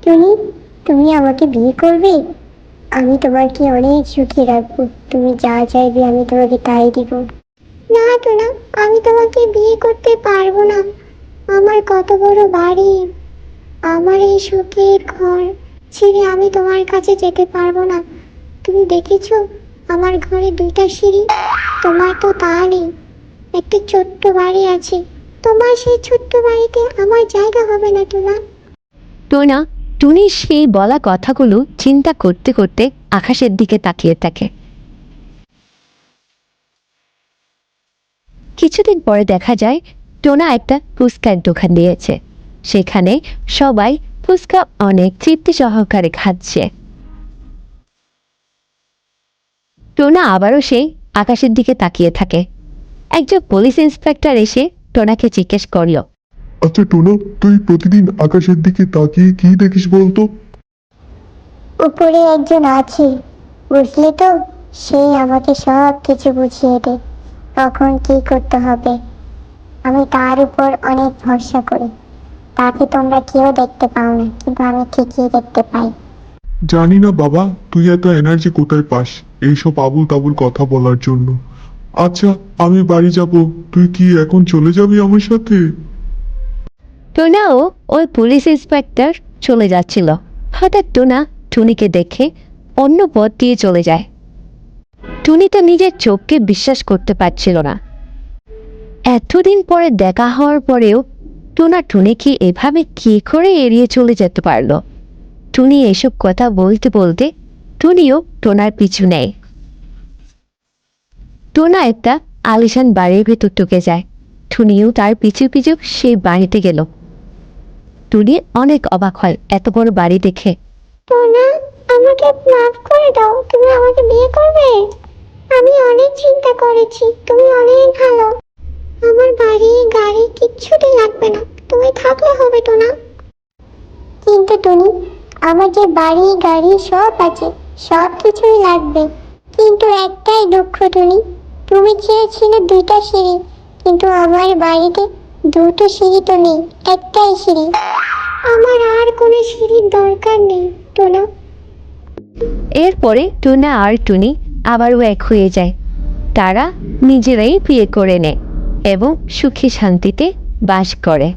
টুনি, তুমি আমাকে বিয়ে করবে? আমি তোমাকে অনেক সুখে রাখবো। তুমি যা চাইবে আমি তোমাকে তাই দিব। না টোনা, আমি তোমাকে বিয়ে করতে পারবো না। আমার কত বড় বাড়ি, আমার এই সুখের ঘর ছেড়ে আমি তোমার কাছে যেতে পারবো না। তুমি দেখেছো আমার ঘরে দুইটা সিঁড়ি, তোমার তো তা নেই। একটা ছোট্ট বাড়ি আছে, তোমার সেই ছোট্ট বাড়িতে আমার জায়গা হবে না টোনা। টোনা টুনির সেই বলা কথাগুলো চিন্তা করতে করতে আকাশের দিকে তাকিয়ে থাকে। কিছুদিন পরে দেখা যায় টোনা একটা ফুচকার দোকান দিয়েছে। সেখানে সবাই ফুচকা অনেক তৃপ্তি সহকারে খাচ্ছে। টোনা আবারও সেই আকাশের দিকে তাকিয়ে থাকে। একজন পুলিশ ইন্সপেক্টর এসে টোনাকে জিজ্ঞেস করল, আচ্ছা টোনা, তুই প্রতিদিন আকাশের দিকে তাকিয়ে কি দেখিস বলতো? উপরে একজন আছে, বুঝলি তো, সেই আমাকে সব কিছু বুঝিয়ে দেয় কখন কি করতে হবে। আমি তার উপর অনেক ভরসা করি। তাকে তোমরা কেউ দেখতে পাও না, কিন্তু আমি ঠিকই দেখতে পাই। জানি না বাবা, তুই এত এনার্জি কোথায় পাস এইসব আবুল তাবুল কথা বলার জন্য। আচ্ছা, আমি বাড়ি যাব, তুই কি এখন চলে যাবি আমার সাথে? টোনাও ওই পুলিশ ইন্সপেক্টর চলে যাচ্ছিল। হঠাৎ টোনা টুনিকে দেখে অন্য পথ দিয়ে চলে যায়। টুনি তো নিজের চোখকে বিশ্বাস করতে পারছিল না। এতদিন পরে দেখা হওয়ার পরেও টোনা টুনিকে এভাবে কি করে এড়িয়ে চলে যেতে পারলো। টুনি এসব কথা বলতে বলতে টুনিও টোনার পিছু নেয়। টোনা একটা আলিশান বাড়ির ভেতর ঢুকে যায়। টুনিও তার পিছু পিছু সেই বাড়িতে গেল। টুনি অনেক অবাক হয় এত বড় বাড়ি দেখে। টোনা, আমাকে মাফ করে দাও, তুমি আমাকে বিয়ে করবে? আমি অনেক চিন্তা করেছি, তুমি অনেক ভালো। আমার বাড়ি গাড়ি কিচ্ছুটি লাগবে না, তুমি থাকলে হবে টোনা। কিন্তু টুনি, আমার যে বাড়ি গাড়ি সব আছে, সব কিছুই লাগবে, কিন্তু একটাই দুঃখ টুনি, তুমি চেয়েছিলে দুইটা সিঁড়ি, কিন্তু আমার বাড়িতে দুটো সিঁড়ি তো নেই, একটাই সিঁড়ি। আমার আর কোনো সিঁড়ির দরকার নেই টোনা। এরপরে টোনা আর টুনি আবারও এক হয়ে যায়। তারা নিজেরাই বিয়ে করে নেয় এবং সুখে শান্তিতে বাস করে।